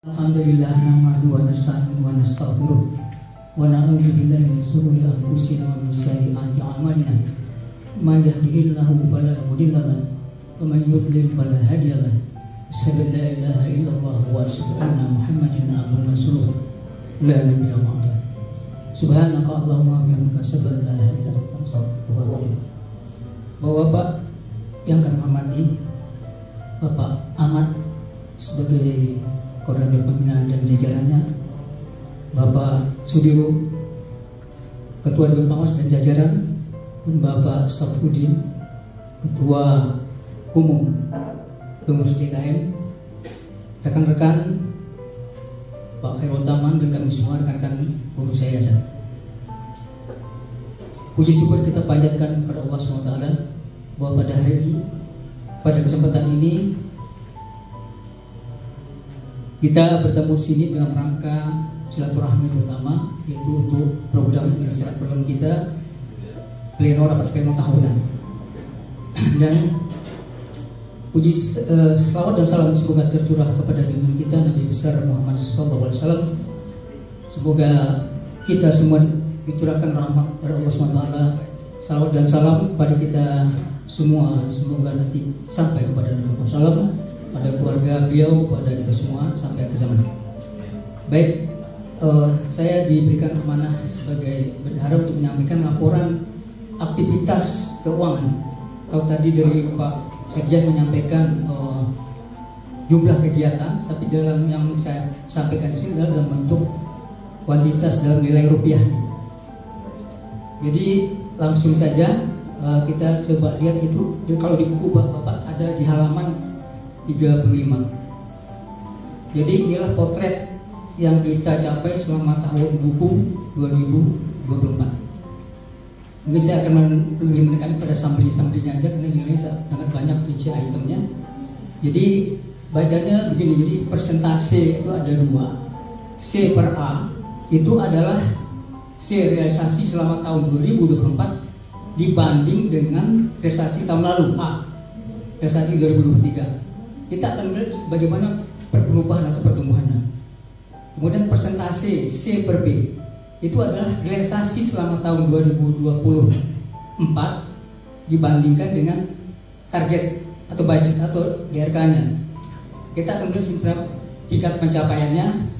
Alhamdulillah nahmaduhu wa nasta'inuhu wa nastaghfiruh wa na'udzu billahi min shururi anfusina wa min sayyiati a'malina. May yahdihillahu fala mudilla lahu wa may yudlil fala hadiya lahu. Asyhadu an la ilaha illallah wa asyhadu anna Muhammadan abduhu wa rasuluh la nabiyya ba'da. Subhanaka Allahumma wa bihamdika asyhadu an la ilaha illa anta astaghfiruka wa atubu ilaik. Bapak yang kami hormati, Bapak Ahmad sebagai Koordinator Pembinaan dan jajarannya, Bapak Sudiro Ketua Dewan Pengawas dan jajaran, dan Bapak Safruddin Ketua Umum Pengurus DKM, rekan-rekan Pak Khairul Taman dan kami semua rekan-rekan pengurus yayasan. Puji syukur kita panjatkan kepada Allah SWT bahwa pada hari ini, pada kesempatan ini, kita bertemu di sini dalam rangka silaturahmi terutama, yaitu untuk program kita pleno rapat pleno tahunan. Dan puji salawat dan salam semoga tercurah kepada junjungan kita Nabi besar Muhammad SAW. Semoga kita semua dicurahkan rahmat dari Allah SWT, salawat dan salam pada kita semua, semoga nanti sampai kepada Nabi Muhammad SAW, pada keluarga beliau, pada kita semua sampai akhir zaman. Baik, saya diberikan amanah sebagai bendahara untuk menyampaikan laporan aktivitas keuangan. Kalau tadi dari Pak Sekjen menyampaikan jumlah kegiatan, tapi dalam yang saya sampaikan di sini adalah dalam bentuk kuantitas dalam nilai rupiah. Jadi langsung saja kita coba lihat itu. Kalau di buku Bapak ada di halaman 35. Jadi inilah potret yang kita capai selama tahun buku 2024. Mungkin saya akan menekan pada sampling-samplingnya aja karena nilainya sangat banyak feature itemnya. Jadi bacanya begini, jadi persentase itu ada dua. C per A itu adalah C realisasi selama tahun 2024 dibanding dengan realisasi tahun lalu A, realisasi 2023. Kita akan melihat bagaimana perubahan atau pertumbuhannya. Kemudian persentase C per B itu adalah realisasi selama tahun 2024 dibandingkan dengan target atau budget atau DRK-nya. Kita akan melihat tingkat pencapaiannya.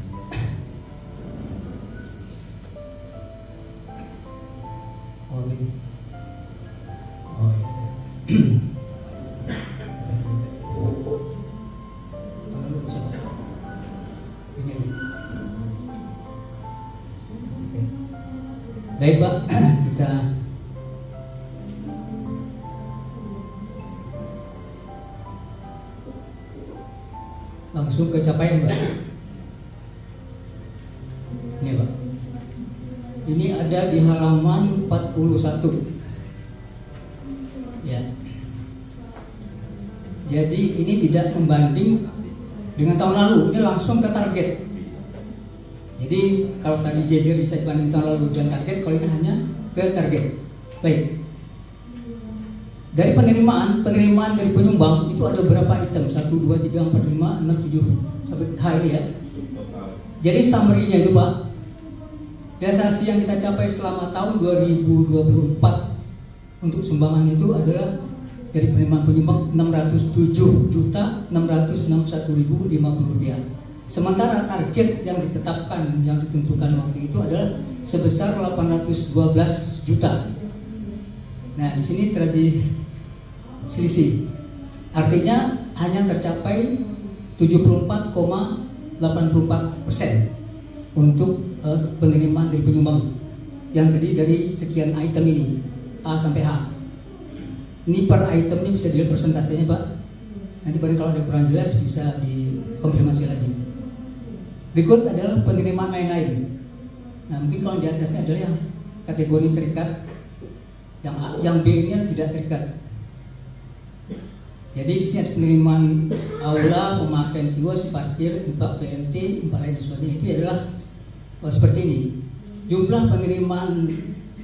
Baik Pak, kita langsung ke capaian Pak. Ini Pak, ini ada di halaman 41 ya. Jadi ini tidak membanding dengan tahun lalu, ini langsung ke target. Jadi kalau tadi JJ bisa dibanding tahun lalu dan target, kalau ini hanya ke target. Baik. Dari penerimaan dari penyumbang itu ada berapa item? 1, 2, 3, 4, 5, 6, 7 sampai H ini ya. Jadi summary-nya itu Pak, realisasi yang kita capai selama tahun 2024 untuk sumbangan itu adalah dari penerimaan penyumbang 607.661.050 rupiah. Sementara target yang ditetapkan, yang ditentukan waktu itu adalah sebesar 812 juta. Nah, di sini terjadi selisih. Artinya hanya tercapai 74,84% untuk penerimaan dari penyumbang yang terdiri dari sekian item ini A sampai H. Ini per itemnya bisa dilihat persentasenya Pak. Nanti kalau ada kurang jelas bisa dikonfirmasi lagi. Berikut adalah penerimaan lain-lain. Nah, mungkin kalau di atasnya adalah yang kategori terikat, yang B-nya tidak terikat. Jadi di sini ada penerimaan aula, pemakaian kios, parkir, infak PMT, infak lain dan sebagainya. Itu adalah seperti ini. Jumlah penerimaan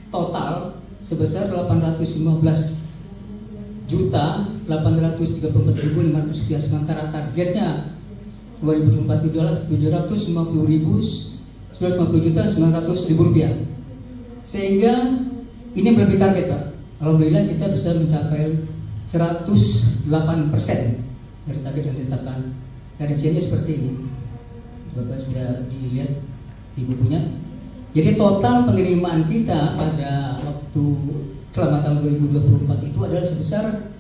total sebesar 815.834.500 rupiah, sementara targetnya 2024 itu adalah 750.900.000 rupiah. Sehingga ini lebih target, Pak. Alhamdulillah kita bisa mencapai 108% dari target yang ditetapkan. Dan rinciannya seperti ini. Bapak sudah dilihat di bukunya. Jadi total penerimaan kita pada waktu selama tahun 2024 itu adalah sebesar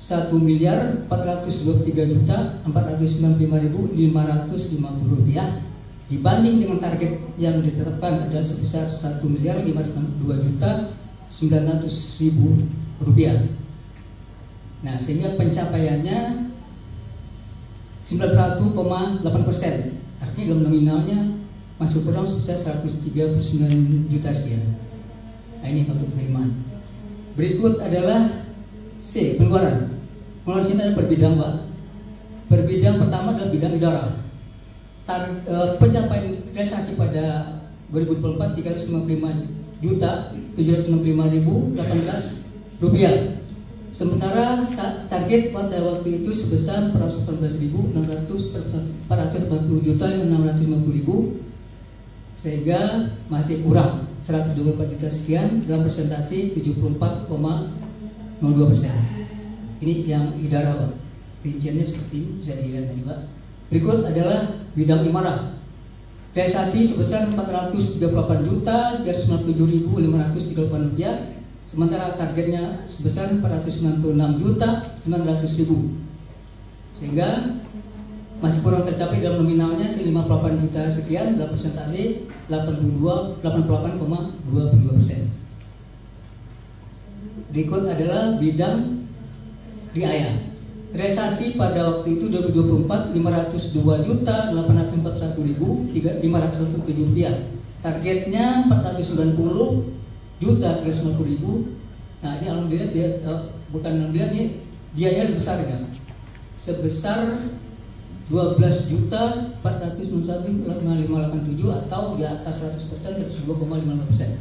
1.423.495.550 rupiah, dibanding dengan target yang ditetapkan adalah sebesar 1.502.900.000 rupiah. Nah, sehingga pencapaiannya 91,8%. Artinya dalam nominalnya masuk kurang sebesar 139 juta sekian. Nah, ini untuk penerimaan. Berikut adalah C, pengeluaran. Pengeluaran sini ada berbidang, Pak. Berbidang pertama adalah bidang idara. Pencapaian realisasi pada 2024 355.765.018 rupiah. Sementara target pada waktu itu sebesar 418.440.650.000, sehingga masih kurang 124 juta sekian dalam persentase 74,02%. Ini yang idara, Pak. Rinciannya seperti ini, bisa dilihat tadi, Pak. Berikut adalah bidang imarah. Realisasi sebesar 438.397.538 rupiah, sementara targetnya sebesar 496.900.000, sehingga masih kurang tercapai dalam nominalnya 58 juta sekian dalam persentase 88,22%. Berikut adalah bidang riaya. Realisasi pada waktu itu 2024 502.841.507 rupiah. Targetnya 490.350.000. Nah, ini alhamdulillah dia bukan alhamdulillah, ini biayanya lebih besar kan. Sebesar 12.491.587 atau di atas 100%, 102,55%.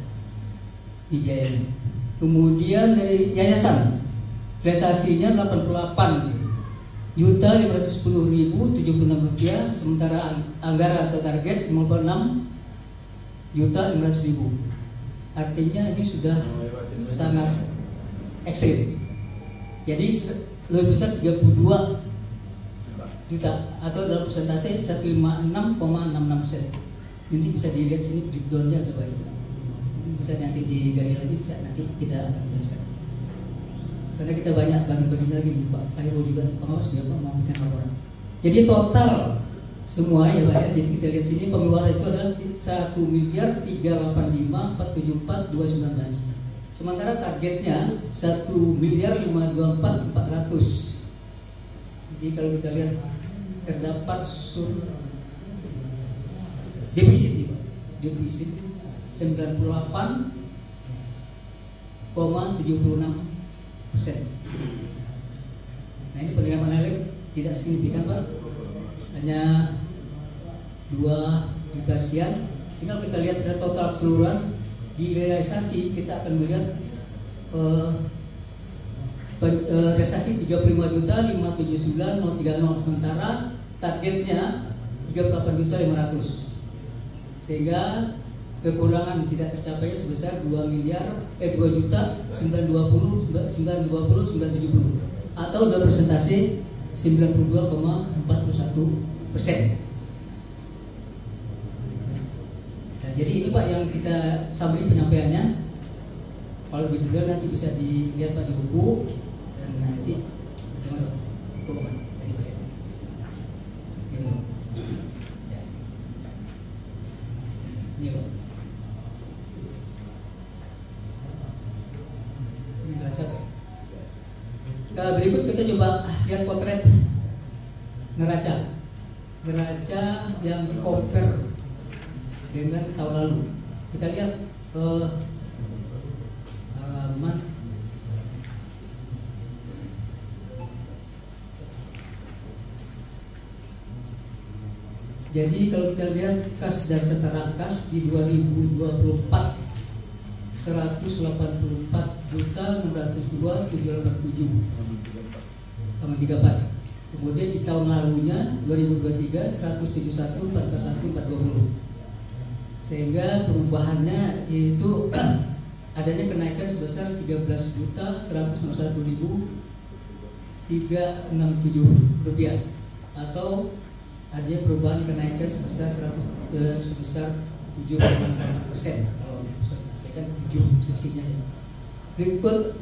Ini biayanya. Kemudian dari yayasan, realisasinya 88.510.076 rupiah, sementara anggaran atau target 56.500.000. Artinya ini sudah sangat ekstrim. Jadi lebih besar 32 juta atau dalam persentase 156,66%. Nanti bisa dilihat sini breakdownnya ada baik. Bisa nanti digali lagi, nanti kita akan jelaskan. Karena kita banyak bagi-bagi lagi nih, Pak. Kayak juga pengawas ya, Pak, mau bikin laporan. Jadi total semua ya, Pak, ya. Jadi kita lihat sini pengeluaran itu adalah 1.384.219. Sementara targetnya 1.524.400. Jadi kalau kita lihat terdapat defisit, Pak. Defisit 98,76%. Nah, ini penerimaan lain tidak signifikan, Pak, hanya 2 juta sekian. Sehingga kalau kita lihat dari total keseluruhan di realisasi, kita akan melihat realisasi 35.579.030, sementara targetnya 38.500, sehingga kekurangan tidak tercapai sebesar 2.920.970 atau dalam persentase 92,41%. Nah, jadi itu, Pak, yang kita summary penyampaiannya. Kalau lebih detail nanti bisa dilihat, Pak, di buku, dan nanti gimana, Pak? Buku apa? Tadi, Pak, ya. Ini, Pak. Ya. Ini, Pak. Berikut kita coba lihat potret neraca yang compare dengan tahun lalu. Kita lihat halaman jadi kalau kita lihat kas dan setara kas di 2024 184.602.787,34. Kemudian di tahun lalunya 2023 171.441.420. Sehingga perubahannya itu adanya kenaikan sebesar 13.101.367 rupiah, atau adanya perubahan kenaikan sebesar 7,6%. Kalau saya kan 7 sisinya. Berikut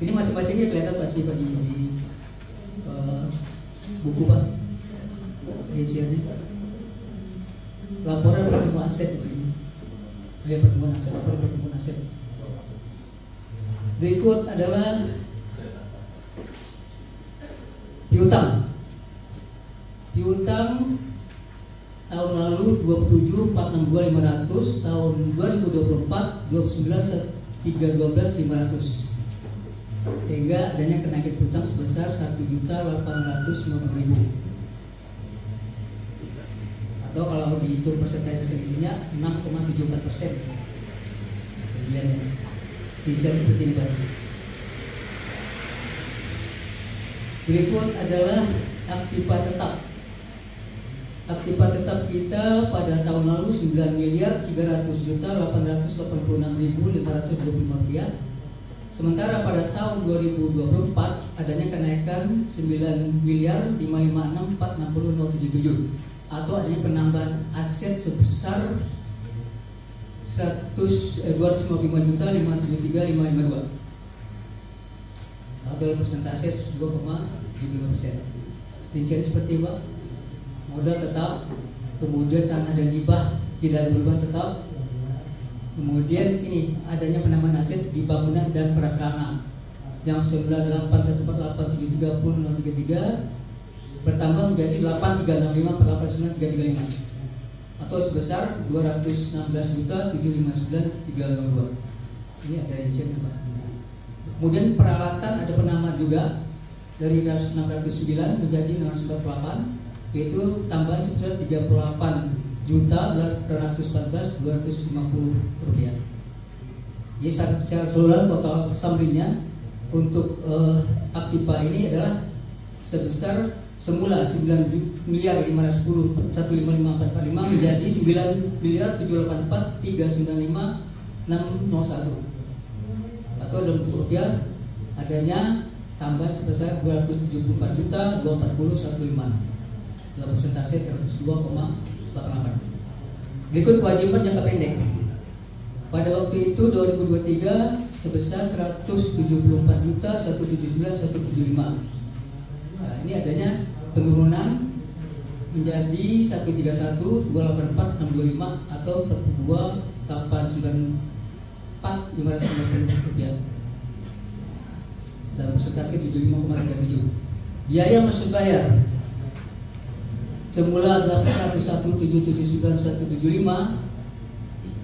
ini masing-masingnya kelihatan pasti di buku Pak, rinciannya. Laporan pertumbuhan aset ini. Pertumbuhan aset, laporan pertumbuhan aset. Berikut adalah piutang. Piutang tahun lalu 27.462.500, tahun 2024 29.312.500. Sehingga adanya kenaikan piutang sebesar 1.850.000. Atau kalau dihitung persentase selisihnya 6,74%. Kemudian dicari seperti ini Pak. Berikut adalah aktiva tetap. Aktiva tetap kita pada tahun lalu 9.300.886.525 rupiah. Sementara pada tahun 2024 adanya kenaikan 9.556.460.077, atau adanya penambahan aset sebesar 255.573.552, atau persentase 2,75%. Rincian seperti Pak, modal tetap, kemudian tanah dan hibah tidak ada perubahan tetap, kemudian ini adanya penambahan aset di bangunan dan prasarana yang 9.814.873.033 bertambah menjadi 8.365.489.335, atau sebesar 216.759.302. Ini ada rinciannya Pak. Kemudian peralatan ada penambahan juga dari 609 menjadi 648, yaitu tambahan sebesar 38.814.250 rupiah. Jadi secara keseluruhan total summary-nya untuk aktiva ini adalah sebesar semula 9.510.155.445 menjadi 9.784.395.601, atau dalam bentuk rupiah adanya tambahan sebesar 274.240.105 dalam persentase 102,48. Berikut kewajiban jangka pendek. Pada waktu itu 2023 sebesar 174.179.175. Nah, ini adanya penurunan menjadi 131.284.625 atau 2.894.590 rupiah dalam persentase 75,37. Biaya masuk bayar semula 101.779.175,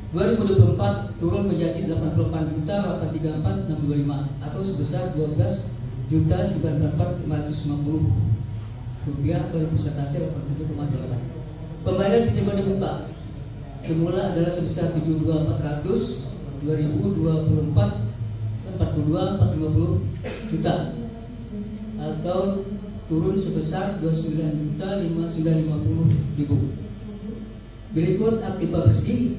2024 turun menjadi 88.834.625 atau sebesar 12.994.550 rupiah atau persentase 87,8. Pembayaran diterima di muka semula adalah sebesar 72.400, 2024 42.450 juta atau turun sebesar 29.950.000. Berikut aktiva bersih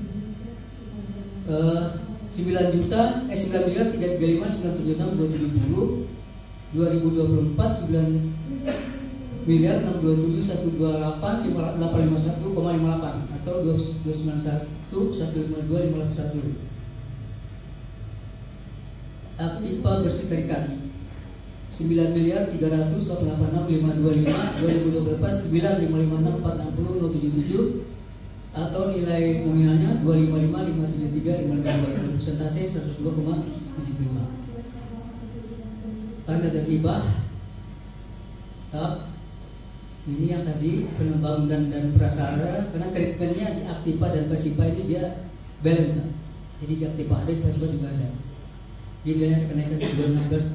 9.335.976.270, 2024 9.627.128.851,58 atau 291.152.551. Aktiva bersih terikat 9.386.525, 2024 9.556.460.077 atau nilai nominalnya 255.573.552, persentase 102,75. Tanda dan hibah tetap ini yang tadi pengembangan dan prasarana, karena treatmentnya di aktiva dan pasiva ini dia balance. Jadi di aktiva ada, di pasiva juga ada. Jadi dia kenaikan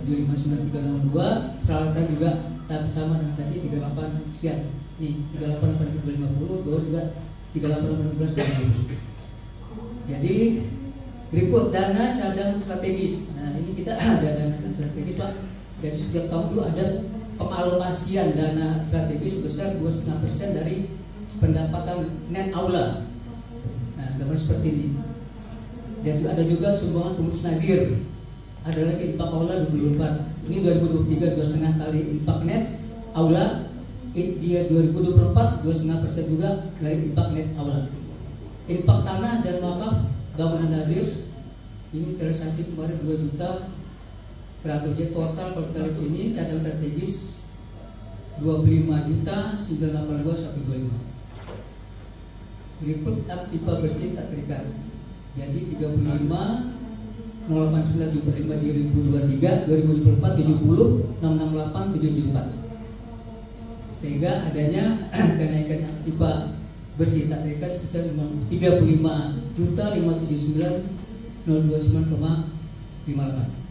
316.759.362, peralatan juga sama dengan tadi 38 sekian. Nih 38.850, baru juga 38.18. Jadi berikut dana cadang strategis. Nah ini kita ada dana cadang strategis Pak Jadi setiap tahun itu ada pengalokasian dana strategis sebesar 2,5% dari pendapatan net aula. Nah, gambar seperti ini. Dan ada juga sumbangan pengurus nazir. Ada lagi infak aula 2024. Ini 2023 2,5 kali infak net aula. Dia 2024 2,5% juga dari infak net aula. Infak tanah dan wakaf bangunan nazir ini transaksi kemarin 2 juta. Jadi total kalau kita lihat sini cadangan strategis 25.982.125. Berikut aktiva bersih tak terikat. Jadi 35.089.745 di 2023, 2024 70 668.774. Sehingga adanya kenaikan aktiva bersih tak terikat sebesar 35.579.029,58.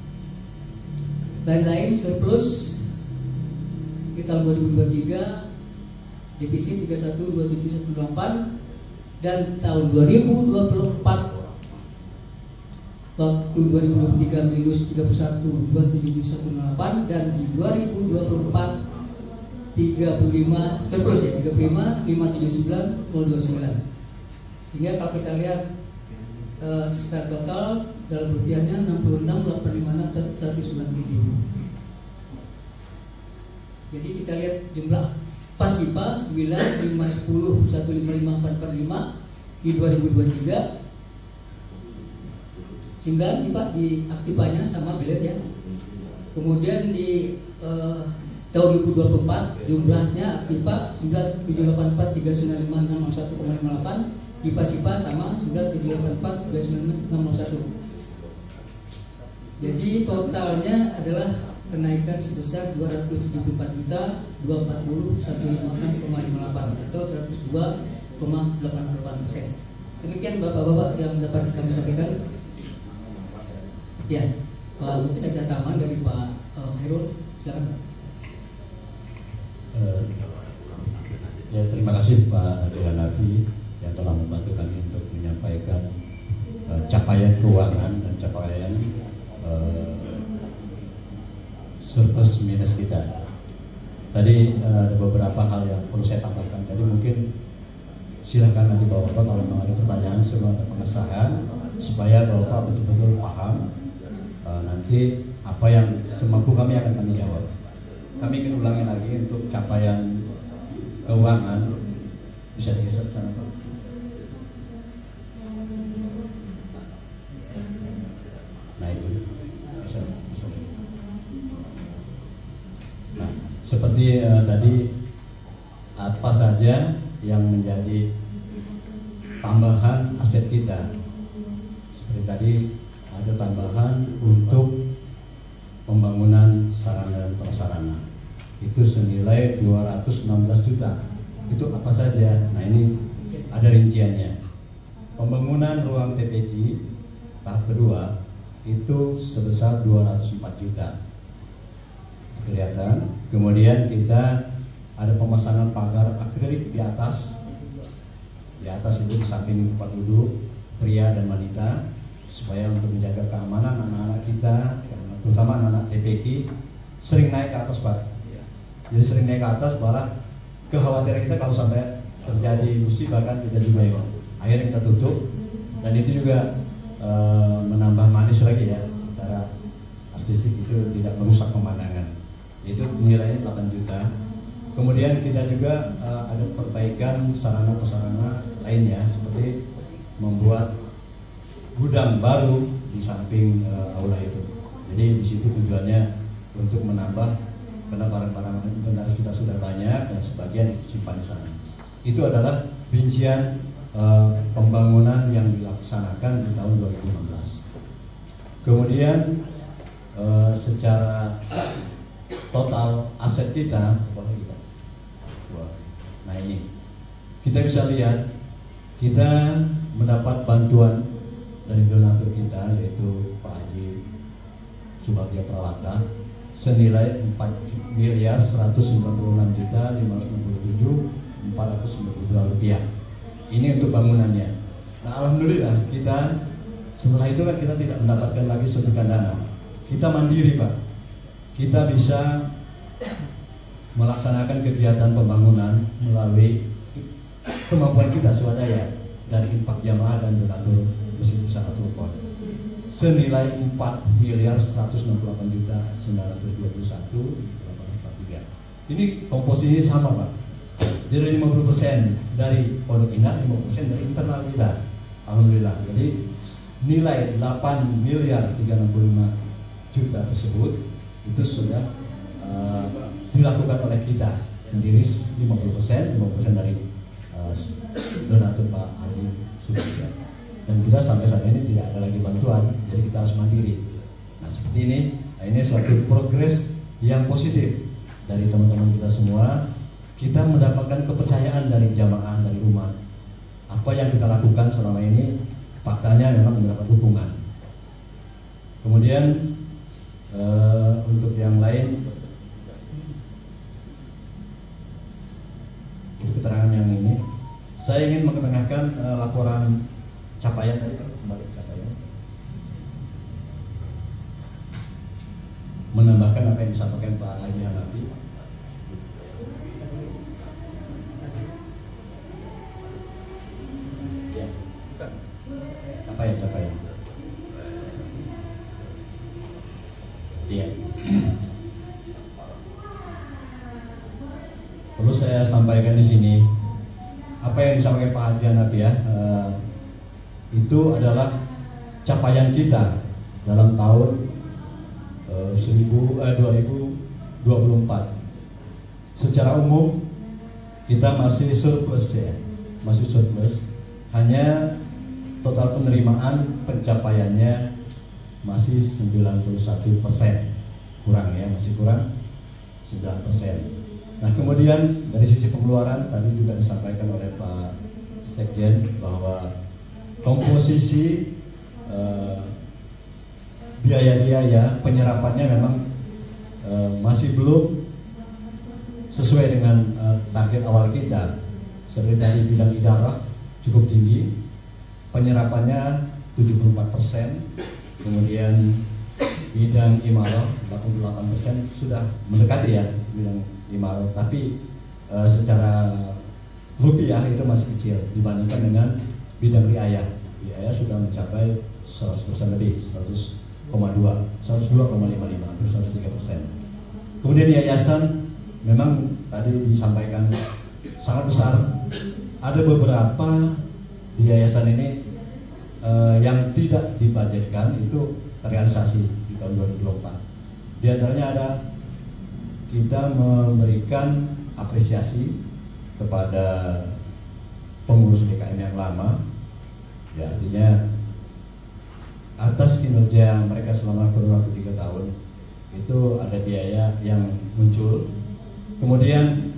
Lain-lain surplus di tahun 2023 defisit 31.2718 dan tahun 2024 waktu 2023 minus 31.2718 dan di 2024 35 surplus ya 35.579.029. Sehingga kalau kita lihat secara total dalam rupiahnya 66.856.197. Jadi kita lihat jumlah pasipa 9.510.155.445 di 2023. 9 Pak di aktivanya sama bilet ya. Kemudian di tahun 2024 jumlahnya aktiva 9.784.395.601,58. Di pasipa sama 9.784.296.601. Jadi totalnya adalah kenaikan sebesar 274.240.156,58 atau 102,88%. Demikian bapak-bapak yang dapat kami sampaikan. Ya, mungkin ada tambahan dari Pak Hairul, silakan. Ya, terima kasih Pak Adrian Nafi yang telah membantu kami untuk menyampaikan capaian keuangan dan capaian surplus minus kita. Tadi ada beberapa hal yang perlu saya tambahkan. Jadi mungkin silakan nanti Bapak kalau memang ada pertanyaan sebelum pengesahan supaya Bapak betul-betul paham nanti apa yang semampu kami akan kami jawab. Kami ingin ulangi lagi untuk capaian keuangan bisa digeser sana Pak. Nah itu bisa. Nah seperti tadi apa saja yang menjadi tambahan aset kita. Seperti tadi ada tambahan untuk pembangunan sarana dan prasarana itu senilai 216 juta. Itu apa saja? Nah ini ada rinciannya. Pembangunan ruang TPQ tahap kedua itu sebesar 204 juta. Kelihatan. Kemudian kita ada pemasangan pagar akrilik di atas. Di atas itu di samping tempat duduk pria dan wanita supaya untuk menjaga keamanan anak-anak kita, terutama anak-anak TPQ sering naik ke atas Pak. Jadi sering naik ke atas malah kekhawatiran kita kalau sampai terjadi musibah kan kita juga ya. Akhirnya kita tutup dan itu juga menambah manis lagi ya secara artistik itu tidak merusak pemandangan. Itu nilainya 8 juta. Kemudian kita juga ada perbaikan sarana-prasarana lainnya seperti membuat gudang baru di samping aula itu. Jadi di situ tujuannya untuk menambah karena barang-barang inventaris kita sudah banyak dan sebagian disimpan di sana. Itu adalah rincian pembangunan yang dilaksanakan di tahun 2016. Kemudian secara total aset kita, nah ini kita bisa lihat kita mendapat bantuan dari donatur kita yaitu Pak Haji Subagja Prawata senilai 4.196.597.492 rupiah. Ini untuk bangunannya. Nah alhamdulillah kita setelah itu kan kita tidak mendapatkan lagi suntikan dana. Kita mandiri Pak. kita bisa melaksanakan kegiatan pembangunan melalui kemampuan kita swadaya dari infak jamaah dan donatur Masjid Besar Atul Qor senilai 4.168.921.843. Ini komposisinya sama Pak. Jadi 50% dari Pondok Indah, 50% dari internal kita. Alhamdulillah. Jadi nilai 8.365.000.000 tersebut itu sudah dilakukan oleh kita sendiri 50% dari donatur Pak Haji Sudirja. Dan kita sampai saat ini tidak ada lagi bantuan, jadi kita harus mandiri. Nah seperti ini, ini suatu progres yang positif dari teman-teman kita semua. Kita mendapatkan kepercayaan dari jamaah, dari umat. Apa yang kita lakukan selama ini, faktanya memang mendapat dukungan. Kemudian untuk yang lain, keterangan yang ini, saya ingin mengetengahkan laporan capaian tadi, kembali capaian, menambahkan apa yang disampaikan Pak Haji Hanafi. Ya, capaian. Iya. Perlu saya sampaikan di sini apa yang disampaikan Pak Haji Hanafi ya. Itu adalah capaian kita dalam tahun 2024. Secara umum kita masih surplus ya, masih surplus. Hanya total penerimaan pencapaiannya masih 91%, kurang ya, masih kurang 9%. Nah kemudian dari sisi pengeluaran tadi juga disampaikan oleh Pak Sekjen bahwa komposisi biaya-biaya penyerapannya memang masih belum sesuai dengan target awal kita. Seperti dari bidang idara cukup tinggi, penyerapannya 74%, kemudian bidang imarah 88% sudah mendekati ya bidang imarah, tapi secara rupiah itu masih kecil dibandingkan dengan bidang riayah sudah mencapai 100% lebih, 100,2, 102,55, hampir 103%. Kemudian yayasan memang tadi disampaikan sangat besar. Ada beberapa di yayasan ini yang tidak dibudgetkan itu terrealisasi di tahun 2024. Di antaranya ada kita memberikan apresiasi kepada pengurus DKM yang lama, ya artinya atas kinerja mereka selama kurun waktu 3 tahun itu ada biaya yang muncul. Kemudian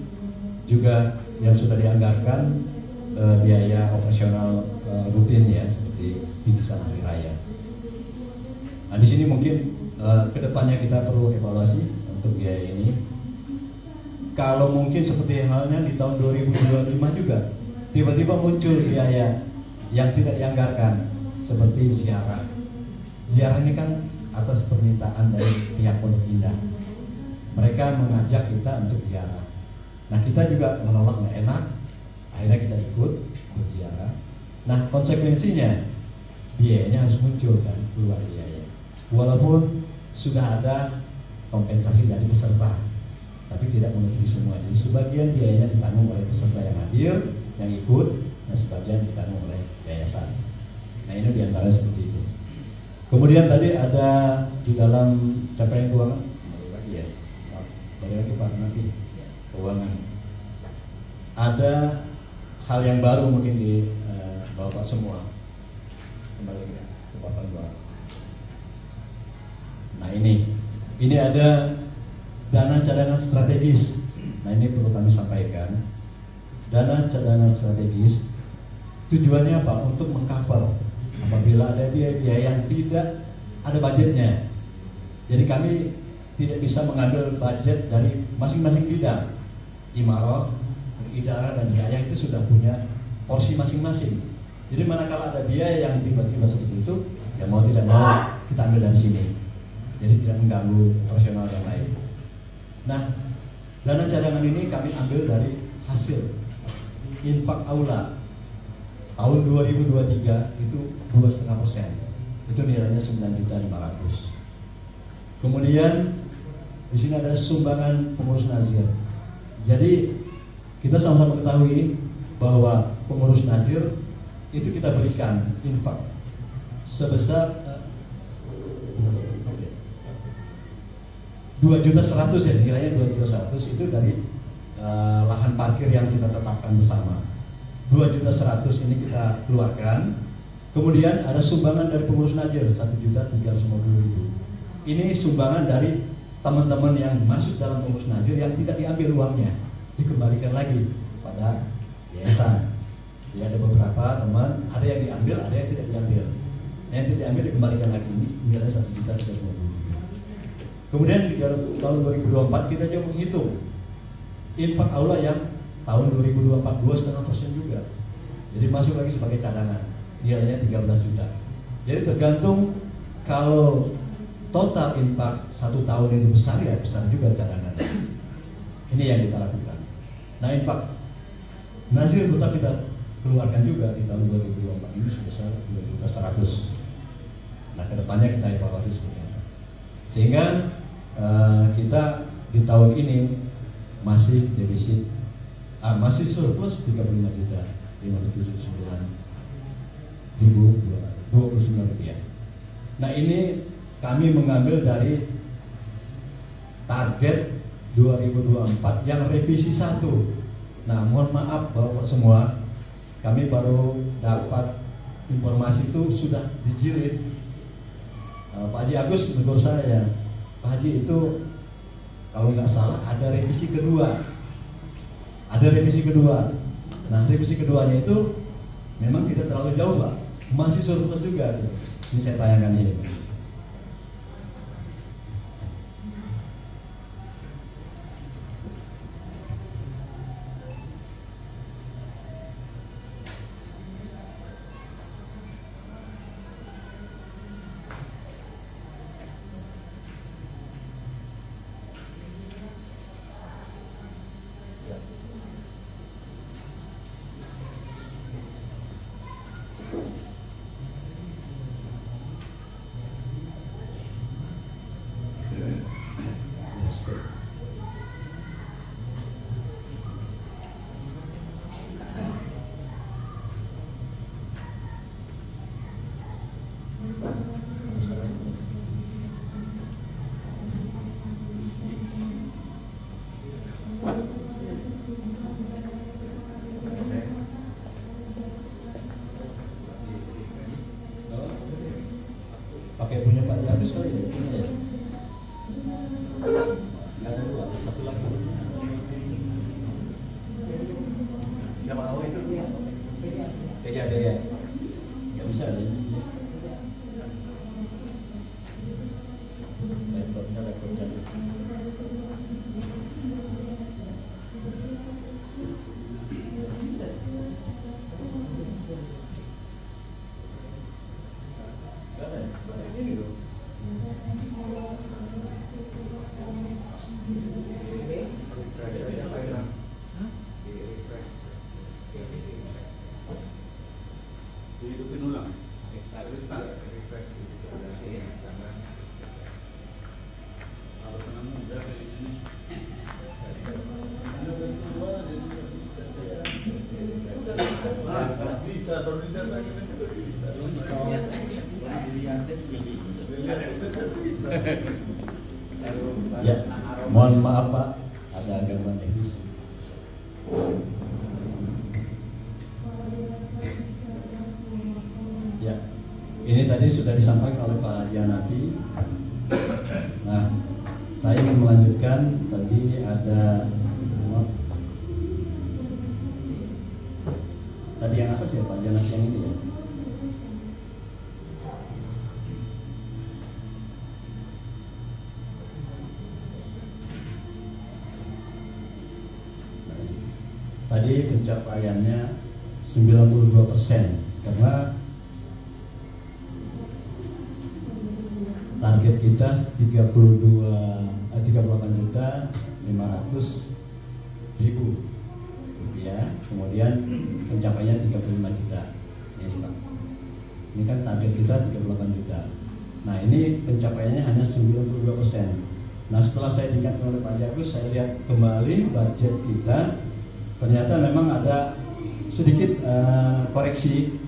juga yang sudah dianggarkan biaya operasional rutin ya seperti bingkisan hari raya. Nah di sini mungkin kedepannya kita perlu evaluasi untuk biaya ini. Kalau mungkin seperti halnya di tahun 2025 juga tiba-tiba muncul biaya yang tidak dianggarkan seperti ziarah. Ziarah ini kan atas permintaan dari pihak Pondok Indah. Mereka mengajak kita untuk ziarah. Nah kita juga menolak, nggak enak. Akhirnya kita ikut berziarah. Nah konsekuensinya biayanya harus muncul kan, keluar biaya. Walaupun sudah ada kompensasi dari peserta, tapi tidak menutupi semua. Jadi sebagian biayanya ditanggung oleh peserta yang hadir, yang ikut, dan sebagian ditanggung oleh yayasan. Nah ini diantara seperti itu. Kemudian tadi ada di dalam capaian keuangan, balik lagi Pak nanti keuangan. Ada hal yang baru mungkin di Bapak semua. Kembali ke pasal 2. Nah ini ada dana cadangan strategis. Nah ini perlu kami sampaikan. Dana cadangan strategis tujuannya apa? Untuk mengcover apabila ada biaya yang tidak ada budgetnya. Jadi kami tidak bisa mengambil budget dari masing-masing bidang. Imarah, idara dan riayah itu sudah punya porsi masing-masing. Jadi manakala ada biaya yang tiba-tiba seperti itu, ya mau tidak mau kita ambil dari sini. jadi tidak mengganggu operasional yang lain. Nah, dana cadangan ini kami ambil dari hasil infak aula tahun 2023 itu 2,5%, itu nilainya 9.500.000. Kemudian di sini ada sumbangan pengurus nazir. Jadi kita sama-sama ketahui bahwa pengurus nazir itu kita berikan infak sebesar 2.100.000 ya, nilainya 2.100.000 itu dari lahan parkir yang kita tetapkan bersama. 2.100.000 ini kita keluarkan. Kemudian ada sumbangan dari pengurus nazir 1.350.000. Ini sumbangan dari teman-teman yang masuk dalam pengurus nazir yang tidak diambil uangnya, dikembalikan lagi pada yayasan. Jadi ada beberapa teman, ada yang diambil, ada yang tidak diambil. Yang tidak diambil dikembalikan lagi, ini nilai 1.350.000. Kemudian di tahun 2024 kita coba menghitung infak aula yang tahun 2024 2,5% juga. Jadi masuk lagi sebagai cadangan, nilainya 13 juta. Jadi tergantung, kalau total infak 1 tahun itu besar ya besar juga cadangan. Ini yang kita lakukan. Nah, infak nazir tetap kita keluarkan juga di tahun 2024 ini sebesar 2.100.000. Nah, kedepannya kita evaluasi seperti apa. Sehingga kita di tahun ini masih defisit, masih surplus 35.579.029 rupiah. Nah, ini kami mengambil dari target 2024 yang revisi 1. Nah, mohon maaf Bapak semua, kami baru dapat informasi itu sudah dijilid. Pak Haji Agus menegur saya, Pak Haji itu kalau nggak salah ada revisi kedua. Ada revisi kedua. Nah, revisi keduanya itu memang tidak terlalu jauh Pak, masih surplus juga. Ini saya tayangkan di sini. Pakai punya Pak Haji kali ya? Punya ya? Nggak ada dua, satu lagi. Siapa awal itu? Tiga. Nggak bisa ya? Laptopnya. Dihidupin ulang. Kalau senang muda kayak ini. Bisa, baru didatangin juga bisa. Ya, mohon maaf Pak, ada gangguan teknis. Ya, ini tadi sudah disampaikan oleh Pak Haji Hanafi. Nah, saya ingin melanjutkan. Tadi ada tadi yang atas ya Pak Haji Hanafi, yang ini ya. Tadi pencapaiannya 92%, karena target kita 38.500.000 rupiah, kemudian pencapaiannya 35 juta. Ini Pak, ini kan target kita 38 juta. Nah ini pencapaiannya hanya 92%. Nah setelah saya diingatkan oleh Pak Jagus, saya lihat kembali budget kita, ternyata memang ada sedikit koreksi.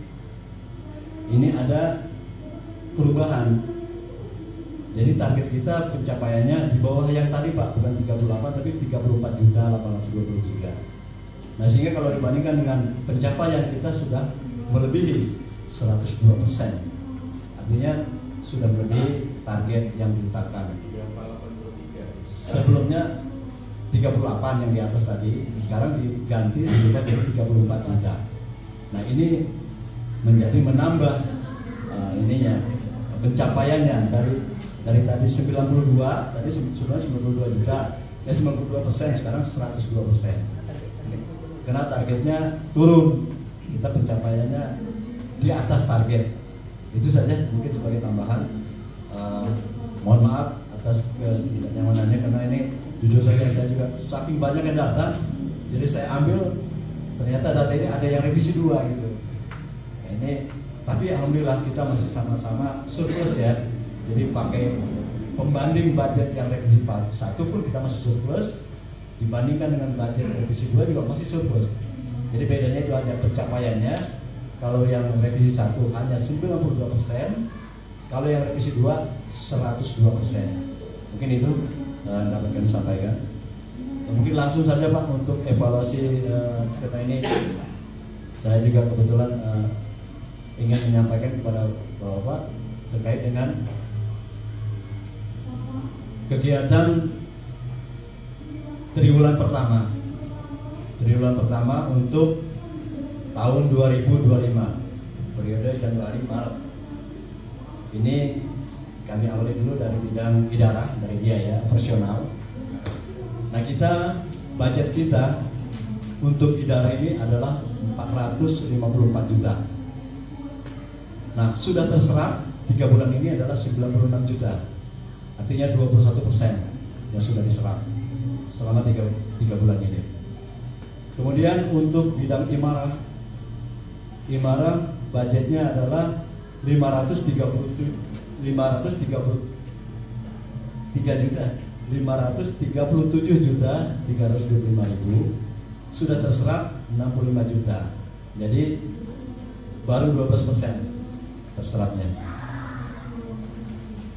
Ini ada perubahan. Jadi target kita pencapaiannya di bawah yang tadi Pak, bukan 38 tapi 34.823. Nah sehingga kalau dibandingkan dengan pencapaian kita sudah melebihi 102%. Artinya sudah melebihi target yang ditetapkan. Sebelumnya 38 yang di atas tadi, sekarang diganti juga jadi 34 juta. Nah ini menjadi menambah ininya pencapaiannya dari tadi 92, tadi sebenarnya 92 juta, ya 92%, sekarang 102%. Karena targetnya turun, kita pencapaiannya di atas target. Itu saja mungkin sebagai tambahan. Mohon maaf atas ketidaknyamanannya, karena ini jujur saja saya juga saking banyak yang datang, jadi saya ambil ternyata data ini ada yang revisi 2 gitu. Nah, ini tapi alhamdulillah kita masih sama-sama surplus ya. Jadi pakai pembanding budget yang revisi 1 pun kita masih surplus, dibandingkan dengan budget revisi 2 juga masih surplus. Jadi bedanya itu aja pencapaiannya. Kalau yang revisi 1 hanya 92%, kalau yang revisi 2 102%. Mungkin itu dapat kami sampaikan. Mungkin langsung saja Pak untuk evaluasi kita ini. Saya juga kebetulan ingin menyampaikan kepada Bapak terkait dengan kegiatan triwulan pertama. Triwulan pertama untuk tahun 2025, periode Januari Maret. Ini kami awali dulu dari bidang idara, dari biaya operasional. Nah kita budget kita untuk idara ini adalah 454 juta. Nah sudah terserap 3 bulan ini adalah 96 juta. Artinya 21% yang sudah diserap selama 3 bulan ini. Kemudian untuk bidang imarah budgetnya adalah 537.325.000, sudah terserap 65 juta. Jadi baru 12% terserapnya.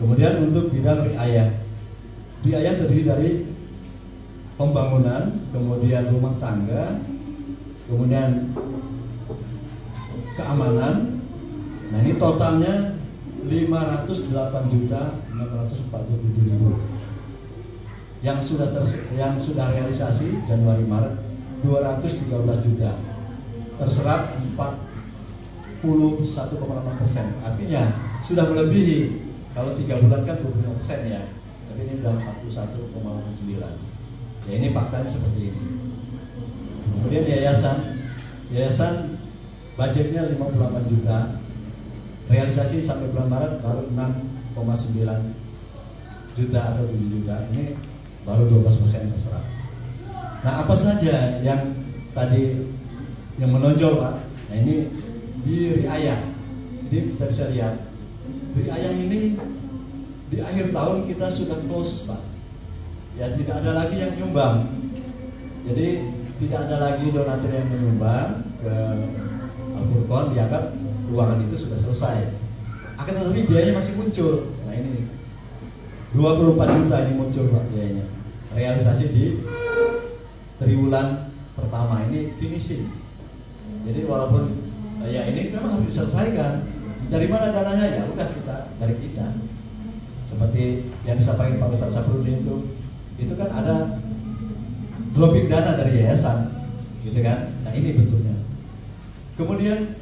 Kemudian untuk bidang riayah terdiri dari pembangunan, kemudian rumah tangga, kemudian keamanan. Nah ini totalnya 508.647.000 yang sudah realisasi Januari Maret 213 juta, terserap 41,8%. Artinya sudah melebihi, kalau 3 bulan kan 25% ya, tapi ini sudah 41,9%. Ya ini faktanya seperti ini. Kemudian yayasan budgetnya 58 juta, realisasi sampai bulan Maret baru 6,9 juta atau 7 juta. Ini baru 12% terserap. Nah apa saja yang tadi yang menonjol Pak? Nah ini di riayah. Jadi kita bisa lihat riayah ini di akhir tahun kita sudah close Pak. Ya tidak ada lagi yang nyumbang. Jadi tidak ada lagi donatur yang menyumbang ke Al-Furqon, dianggap keuangan itu sudah selesai. Akan tetapi biayanya masih muncul. Nah ini 24 juta ini muncul Pak biayanya. Realisasi di triwulan pertama ini finishing. Jadi walaupun ya ini memang harus diselesaikan. Dari mana dananya? Ya udah dari kita. Seperti yang disampaikan Pak Ustadz Saprudin itu kan ada dropping dana dari yayasan, gitu kan? Nah ini bentuknya. Kemudian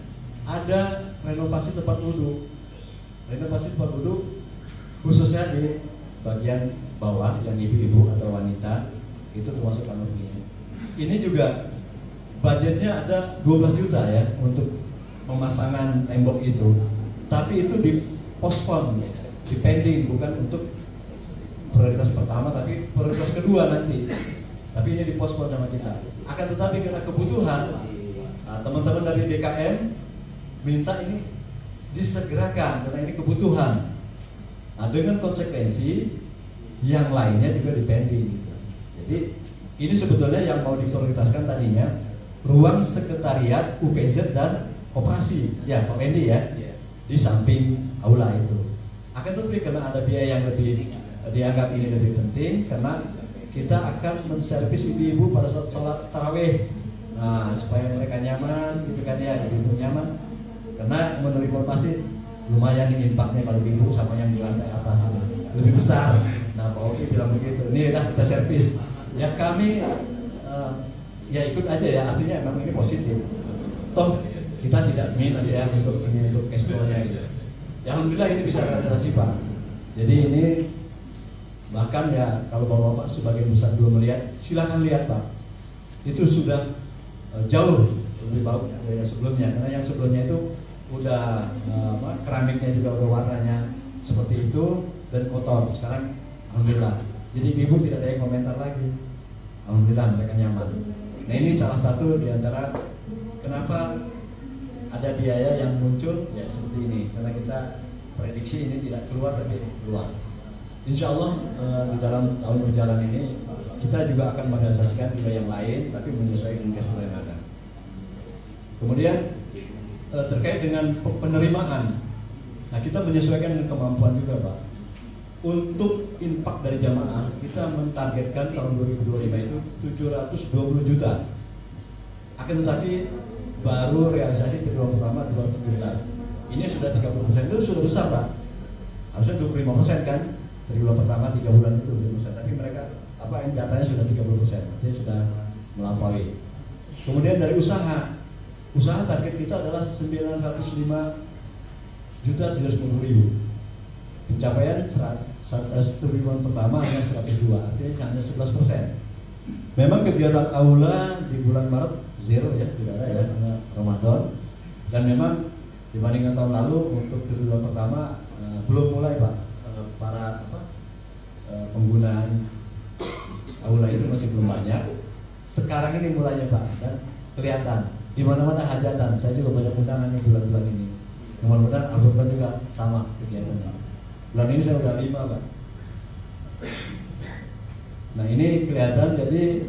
ada renovasi tempat wudhu. Renovasi tempat wudhu khususnya di bagian bawah yang ibu-ibu atau wanita itu termasuk kanunnya. Ini juga budgetnya ada 12 juta ya untuk pemasangan tembok itu, tapi itu dipospon depending, bukan untuk prioritas pertama tapi prioritas kedua nanti. Tapi ini dipospon sama kita. Akan tetapi karena kebutuhan, teman-teman dari DKM minta ini disegerakan karena ini kebutuhan. Nah, dengan konsekuensi yang lainnya juga depending. Jadi ini sebetulnya yang mau diprioritaskan tadinya ruang sekretariat UPZ dan koperasi, ya Pak Wendy ya, di samping aula itu. Akan tetapi karena ada biaya yang lebih dianggap ini lebih penting karena kita akan menservis ibu-ibu pada saat sholat tarawih. Nah, supaya mereka nyaman, gitu kan ya, ibu nyaman. Karena menurut informasi lumayan nih impactnya kalau ibu sama yang di lantai atas ini lebih besar. Nah, Pak Oki bilang begitu. Ini dah kita servis. Ya kami ya ikut aja ya. Artinya memang ini positif. Toh kita tidak minus ya untuk ini untuk cash flow-nya gitu. Ya, alhamdulillah ini bisa realisasi Pak. Jadi ini bahkan ya kalau Bapak sebagian besar belum melihat, silakan lihat Pak. Itu sudah jauh lebih bagus dari yang sebelumnya. Karena yang sebelumnya itu udah keramiknya juga udah warnanya seperti itu dan kotor. Sekarang alhamdulillah. Jadi ibu tidak ada yang komentar lagi. Alhamdulillah mereka nyaman. Nah ini salah satu diantara kenapa ada biaya yang muncul ya seperti ini. Karena kita prediksi ini tidak keluar tapi keluar. Insya Allah di dalam tahun berjalan ini kita juga akan merealisasikan juga yang lain tapi menyesuaikan dengan cash flow yang ada. Kemudian terkait dengan penerimaan, nah kita menyesuaikan dengan kemampuan juga Pak. Untuk impact dari jamaah kita mentargetkan tahun 2025 itu 720 juta. Akan tetapi baru realisasi kedua pertama 2017. Ini sudah 30%, itu sudah besar Pak. Harusnya 25% kan? Triwulan pertama 3 bulan itu 20%, tapi mereka yang datanya sudah 30%, jadi sudah melampaui. Kemudian dari usaha target kita adalah 905.710.000. Pencapaian triwulan pertama hanya 102, artinya hanya 11%. Memang kegiatan aula di bulan Maret zero ya, tidak ada ya karena Ramadan. Dan memang dibandingkan tahun lalu untuk triwulan pertama belum mulai Pak. Para penggunaan aula itu masih belum banyak. Sekarang ini mulainya Pak, dan kelihatan di mana-mana hajatan. Saya juga banyak undangan di bulan-bulan ini. Mudah-mudahan Al-Quran juga sama kegiatannya. Bulan ini saya udah 5 Pak. Nah ini kelihatan, jadi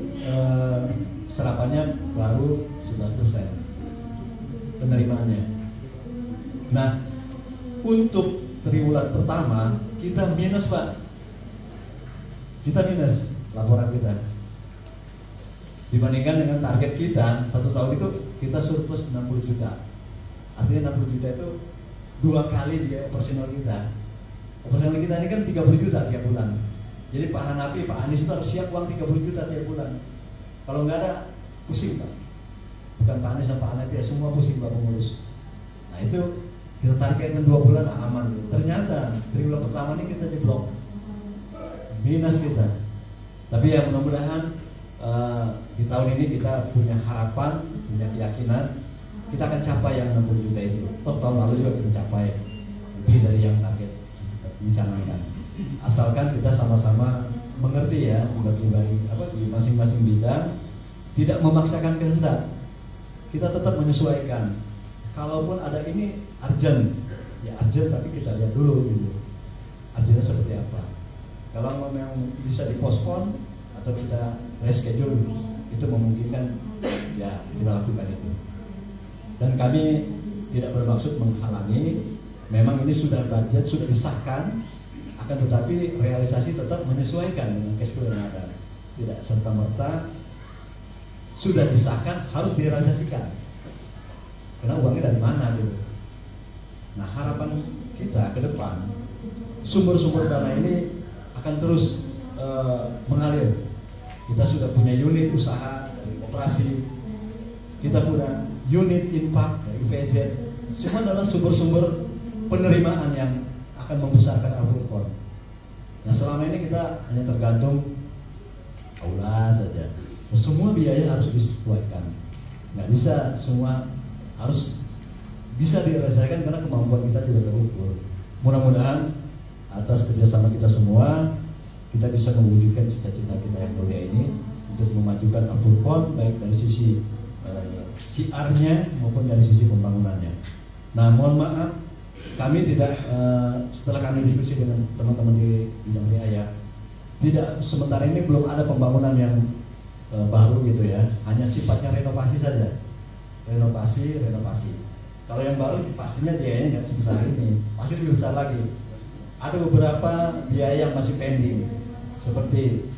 serapannya baru 11% penerimaannya. Nah untuk triwulan pertama kita minus Pak, kita minus laporan kita dibandingkan dengan target kita satu tahun itu kita surplus 60 juta. Artinya 60 juta itu 2 kali biaya operasional kita. Operasional kita ini kan 30 juta tiap bulan. Jadi Pak Hanafi, Pak Anies itu harus siap uang 30 juta tiap bulan. Kalau nggak ada pusing Pak. Bukan Pak Anies dan Pak Hanafi ya, semua pusing Pak pengurus. Nah itu kita targetkan 2 bulan aman. Ternyata triwulan pertama ini kita jeblok minus kita. Tapi ya mudah-mudahan di tahun ini kita punya harapan, punya keyakinan kita akan capai yang 60 juta itu. Tahun lalu juga kita capai lebih dari yang target dicanangkan. Asalkan kita sama-sama mengerti ya di masing-masing bidang, tidak memaksakan kehendak. Kita tetap menyesuaikan. Kalaupun ada ini urgent, ya urgent tapi kita lihat dulu gitu. Urgentnya seperti apa. Kalau memang bisa dipospon atau kita reschedule, itu memungkinkan ya kita lakukan itu. Dan kami tidak bermaksud menghalangi. Memang ini sudah budget, sudah disahkan, akan tetapi realisasi tetap menyesuaikan dengan cash flow yang ada. Tidak serta-merta sudah disahkan harus direalisasikan. Karena uangnya dari mana gitu. Nah harapan kita ke depan sumber-sumber dana ini akan terus mengalir. Kita sudah punya unit usaha dari operasi, kita punya unit infak dari UPZ. Semua adalah sumber-sumber penerimaan yang akan membesarkan Al-Quran. Nah selama ini kita hanya tergantung aula saja. Semua biaya harus disesuaikan. Nggak bisa semua harus bisa direalisasikan karena kemampuan kita juga terukur. Mudah-mudahan atas kerjasama kita semua, kita bisa mewujudkan cita-cita kita yang mulia ini untuk memajukan Afurpon baik dari sisi siarnya maupun dari sisi pembangunannya. Nah, mohon maaf, kami tidak setelah kami diskusi dengan teman-teman di bidang biaya, tidak, sementara ini belum ada pembangunan yang baru gitu ya, hanya sifatnya renovasi saja, renovasi. Kalau yang baru pastinya biayanya nggak sebesar ini, pasti lebih besar lagi. Ada beberapa biaya yang masih pending, seperti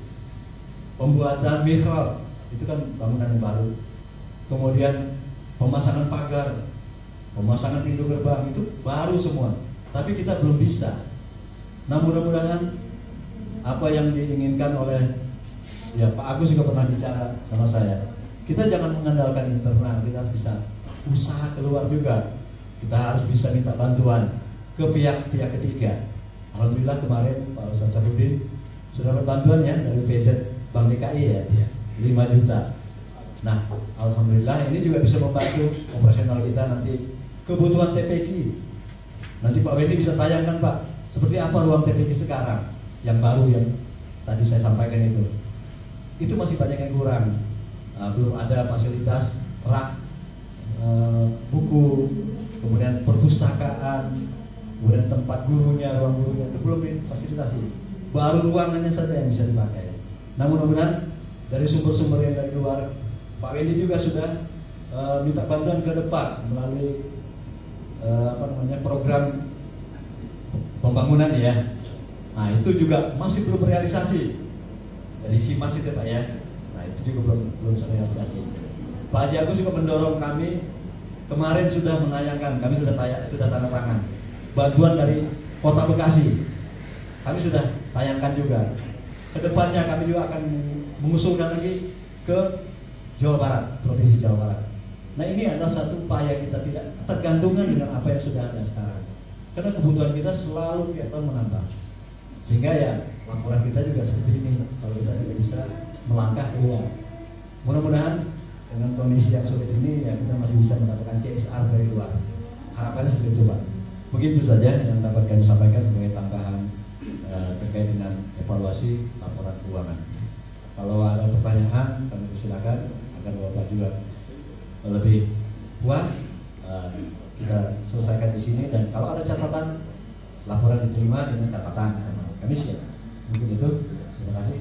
pembuatan mihrab, itu kan bangunan yang baru. Kemudian pemasangan pagar, pemasangan pintu gerbang, itu baru semua. Tapi kita belum bisa. Nah, mudah-mudahan apa yang diinginkan oleh Pak Agus juga pernah bicara sama saya. Kita jangan mengandalkan internal, kita harus bisa usaha keluar juga. Kita harus bisa minta bantuan ke pihak-pihak ketiga. Alhamdulillah kemarin Pak Ustaz Sarudin sudah dapat bantuan ya dari PZ Bank DKI ya, 5 juta. Nah, alhamdulillah ini juga bisa membantu operasional kita nanti. Kebutuhan TPQ, nanti Pak Wendy bisa tayangkan Pak, seperti apa ruang TPQ sekarang yang baru yang tadi saya sampaikan itu masih banyak yang kurang. Belum ada fasilitas rak, buku, kemudian perpustakaan, kemudian tempat gurunya, ruang gurunya itu belum difasilitasi. Baru ruangannya saja yang bisa dipakai. Nah, mudah-mudahan dari sumber-sumber yang dari luar, Pak Wendy juga sudah minta bantuan ke depan melalui program pembangunan ya. Nah, itu juga masih belum realisasi dari SIMAS itu Pak ya. Nah, itu juga belum realisasi. Pak Haji Agus juga mendorong kami, kemarin sudah menayangkan, kami sudah tanda tangan bantuan dari Kota Bekasi. Kami sudah tayangkan juga. Kedepannya kami juga akan mengusulkan lagi ke Jawa Barat, Provinsi Jawa Barat. Nah, ini adalah satu upaya kita tidak tergantungan dengan apa yang sudah ada sekarang. Karena kebutuhan kita selalu tiap tahun menambah. Sehingga ya laporan kita juga seperti ini. Kalau kita tidak bisa melangkah keluar. Mudah-mudahan dengan kondisi yang sulit ini ya kita masih bisa mendapatkan CSR dari luar. Harapannya seperti itu Pak. Begitu saja yang dapat kami sampaikan sebagai tambahan terkait dengan evaluasi laporan keuangan. Kalau ada pertanyaan kami persilakan agar Bapak juga lebih puas, kita selesaikan di sini, dan kalau ada catatan laporan diterima dengan catatan kami siap. Mungkin itu. Terima kasih.